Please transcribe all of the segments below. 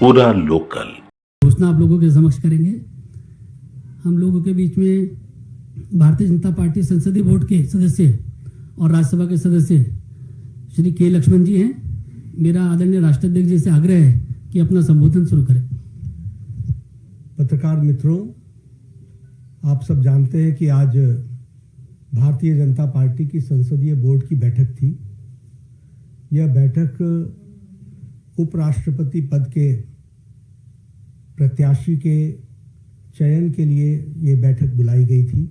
पूरा लोकल घोषणा आप लोगों के समक्ष करेंगे। हम लोगों के बीच में भारतीय जनता पार्टी संसदीय बोर्ड के सदस्य और राज्यसभा के सदस्य श्री के लक्ष्मण जी हैं। मेरा आदरणीय राष्ट्राध्यक्ष जी से आग्रह है कि अपना संबोधन शुरू करें। पत्रकार मित्रों, आप सब जानते हैं कि आज भारतीय जनता पार्टी की संसदीय बोर्ड की बैठक थी। यह बैठक उपराष्ट्रपति पद के प्रत्याशी के चयन के लिए ये बैठक बुलाई गई थी।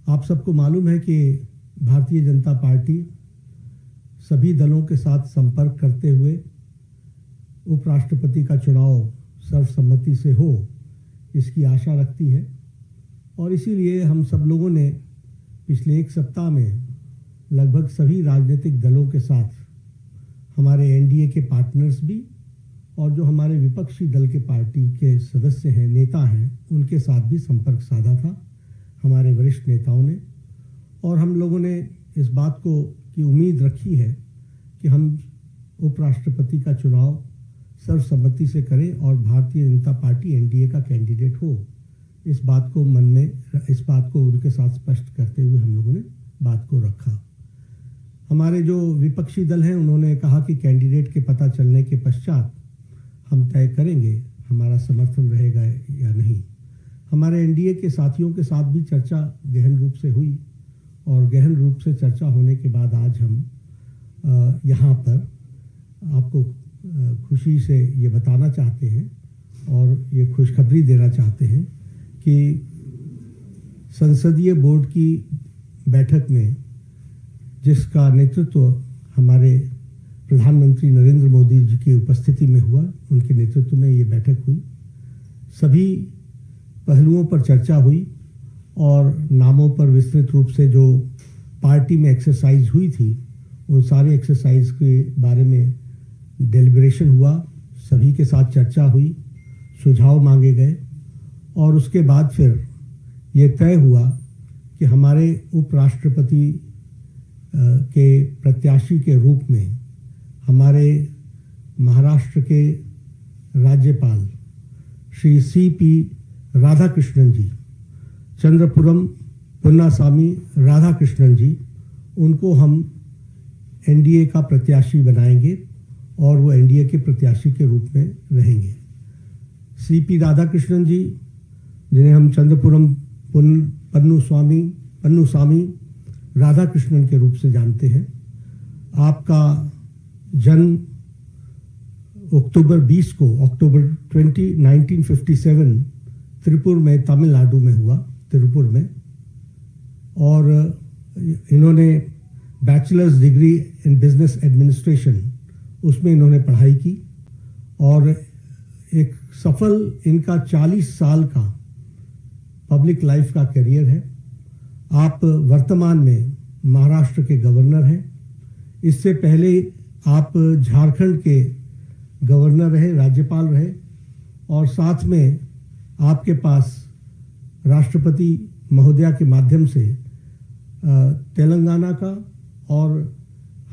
आप सबको मालूम है कि भारतीय जनता पार्टी सभी दलों के साथ संपर्क करते हुए उपराष्ट्रपति का चुनाव सर्वसम्मति से हो, इसकी आशा रखती है। और इसीलिए हम सब लोगों ने पिछले एक सप्ताह में लगभग सभी राजनीतिक दलों के साथ, हमारे एनडीए के पार्टनर्स भी और जो हमारे विपक्षी दल के पार्टी के सदस्य हैं, नेता हैं, उनके साथ भी संपर्क साधा था हमारे वरिष्ठ नेताओं ने। और हम लोगों ने इस बात को की उम्मीद रखी है कि हम उपराष्ट्रपति का चुनाव सर्वसम्मति से करें और भारतीय जनता पार्टी एनडीए का कैंडिडेट हो। इस बात को उनके साथ स्पष्ट करते हुए हम लोगों ने बात को रखा। हमारे जो विपक्षी दल हैं, उन्होंने कहा कि कैंडिडेट के पता चलने के पश्चात हम तय करेंगे हमारा समर्थन रहेगा या नहीं। हमारे एनडीए के साथियों के साथ भी चर्चा गहन रूप से हुई और गहन रूप से चर्चा होने के बाद आज हम यहाँ पर आपको खुशी से ये बताना चाहते हैं और ये खुशखबरी देना चाहते हैं कि संसदीय बोर्ड की बैठक में जिसका नेतृत्व हमारे प्रधानमंत्री नरेंद्र मोदी जी की उपस्थिति में हुआ, उनके नेतृत्व में ये बैठक हुई। सभी पहलुओं पर चर्चा हुई और नामों पर विस्तृत रूप से जो पार्टी में एक्सरसाइज हुई थी, उन सारे एक्सरसाइज के बारे में डेलिब्रेशन हुआ, सभी के साथ चर्चा हुई, सुझाव मांगे गए और उसके बाद फिर ये तय हुआ कि हमारे उपराष्ट्रपति के प्रत्याशी के रूप में हमारे महाराष्ट्र के राज्यपाल श्री सीपी राधाकृष्णन जी, चंद्रपुरम पुन्नासामी राधाकृष्णन जी, उनको हम एनडीए का प्रत्याशी बनाएंगे और वो एनडीए के प्रत्याशी के रूप में रहेंगे। सीपी राधाकृष्णन जी, जिन्हें हम चंद्रपुरम पन्नुसामी राधाकृष्णन के रूप से जानते हैं, आपका जन्म अक्टूबर 20 को, अक्टूबर 20, 1957 त्रिपुर में, तमिलनाडु में हुआ, त्रिपुर में। और इन्होंने bachelors degree in business administration, उसमें इन्होंने पढ़ाई की और एक सफल इनका 40 साल का पब्लिक लाइफ का करियर है। आप वर्तमान में महाराष्ट्र के गवर्नर हैं। इससे पहले आप झारखंड के गवर्नर रहे, राज्यपाल रहे और साथ में आपके पास राष्ट्रपति महोदया के माध्यम से तेलंगाना का और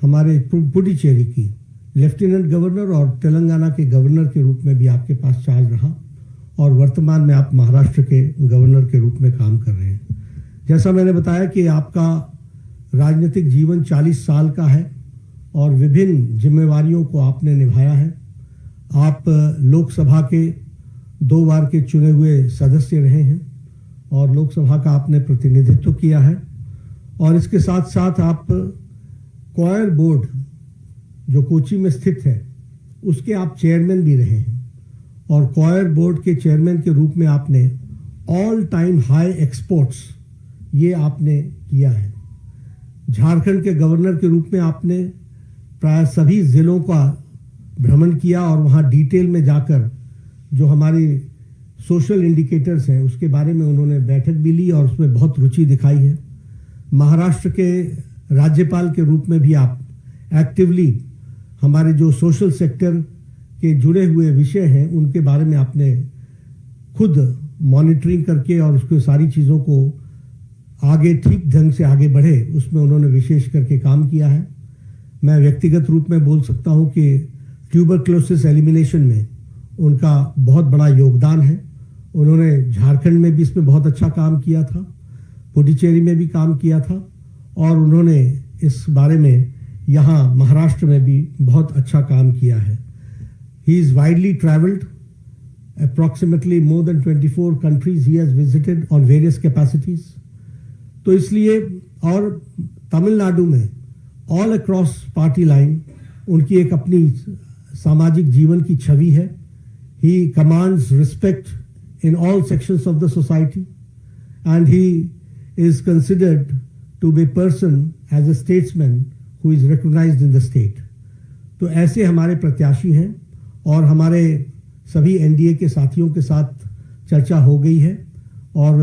हमारे पुडुचेरी की लेफ्टिनेंट गवर्नर और तेलंगाना के गवर्नर के रूप में भी आपके पास चार्ज रहा और वर्तमान में आप महाराष्ट्र के गवर्नर के रूप में काम कर रहे हैं। जैसा मैंने बताया कि आपका राजनीतिक जीवन 40 साल का है और विभिन्न जिम्मेवारियों को आपने निभाया है। आप लोकसभा के 2 बार के चुने हुए सदस्य रहे हैं और लोकसभा का आपने प्रतिनिधित्व किया है और इसके साथ साथ आप क्वायर बोर्ड जो कोची में स्थित है, उसके आप चेयरमैन भी रहे हैं और क्वायर बोर्ड के चेयरमैन के रूप में आपने ऑल टाइम हाई एक्सपोर्ट्स ये आपने किया है। झारखंड के गवर्नर के रूप में आपने प्राय सभी जिलों का भ्रमण किया और वहाँ डिटेल में जाकर जो हमारी सोशल इंडिकेटर्स हैं उसके बारे में उन्होंने बैठक भी ली और उसमें बहुत रुचि दिखाई है। महाराष्ट्र के राज्यपाल के रूप में भी आप एक्टिवली हमारे जो सोशल सेक्टर के जुड़े हुए विषय हैं उनके बारे में आपने खुद मॉनिटरिंग करके और उसके सारी चीज़ों को आगे ठीक ढंग से आगे बढ़े, उसमें उन्होंने विशेष करके काम किया है। मैं व्यक्तिगत रूप में बोल सकता हूं कि ट्यूबरक्लोसिस एलिमिनेशन में उनका बहुत बड़ा योगदान है। उन्होंने झारखंड में भी इसमें बहुत अच्छा काम किया था, पुडुचेरी में भी काम किया था, और उन्होंने इस बारे में यहाँ महाराष्ट्र में भी बहुत अच्छा काम किया है। He is widely travelled, approximately more than 24 countries he has visited on various capacities। तो इसलिए, और तमिलनाडु में ऑल अक्रॉस पार्टी लाइन उनकी एक अपनी सामाजिक जीवन की छवि है। He commands respect in all sections of the society and he is considered to be person as a statesman who is recognised in the state. तो ऐसे हमारे प्रत्याशी हैं, और हमारे सभी एनडीए के साथियों के साथ चर्चा हो गई है, और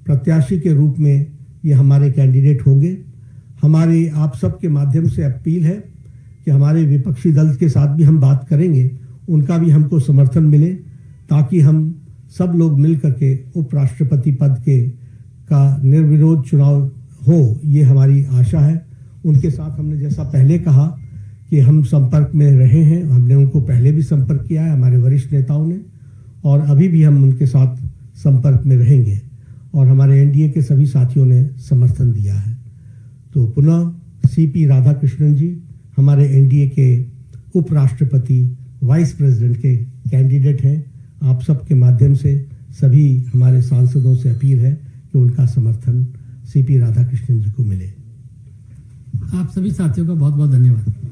प्रत्याशी के रूप में ये हमारे कैंडिडेट होंगे। हमारे आप सब के माध्यम से अपील है कि हमारे विपक्षी दल के साथ भी हम बात करेंगे, उनका भी हमको समर्थन मिले, ताकि हम सब लोग मिल करके उपराष्ट्रपति पद के का निर्विरोध चुनाव हो, ये हमारी आशा है। उनके साथ हमने जैसा पहले कहा कि हम संपर्क में रहे हैं, हमने उनको पहले भी संपर्क किया है, हमारे वरिष्ठ नेताओं ने, और अभी भी हम उनके साथ संपर्क में रहेंगे, और हमारे एनडीए के सभी साथियों ने समर्थन दिया है। तो पुनः सीपी राधाकृष्णन जी हमारे एनडीए के उपराष्ट्रपति वाइस प्रेसिडेंट के कैंडिडेट हैं। आप सबके माध्यम से सभी हमारे सांसदों से अपील है कि उनका समर्थन सीपी राधाकृष्णन जी को मिले। आप सभी साथियों का बहुत बहुत धन्यवाद।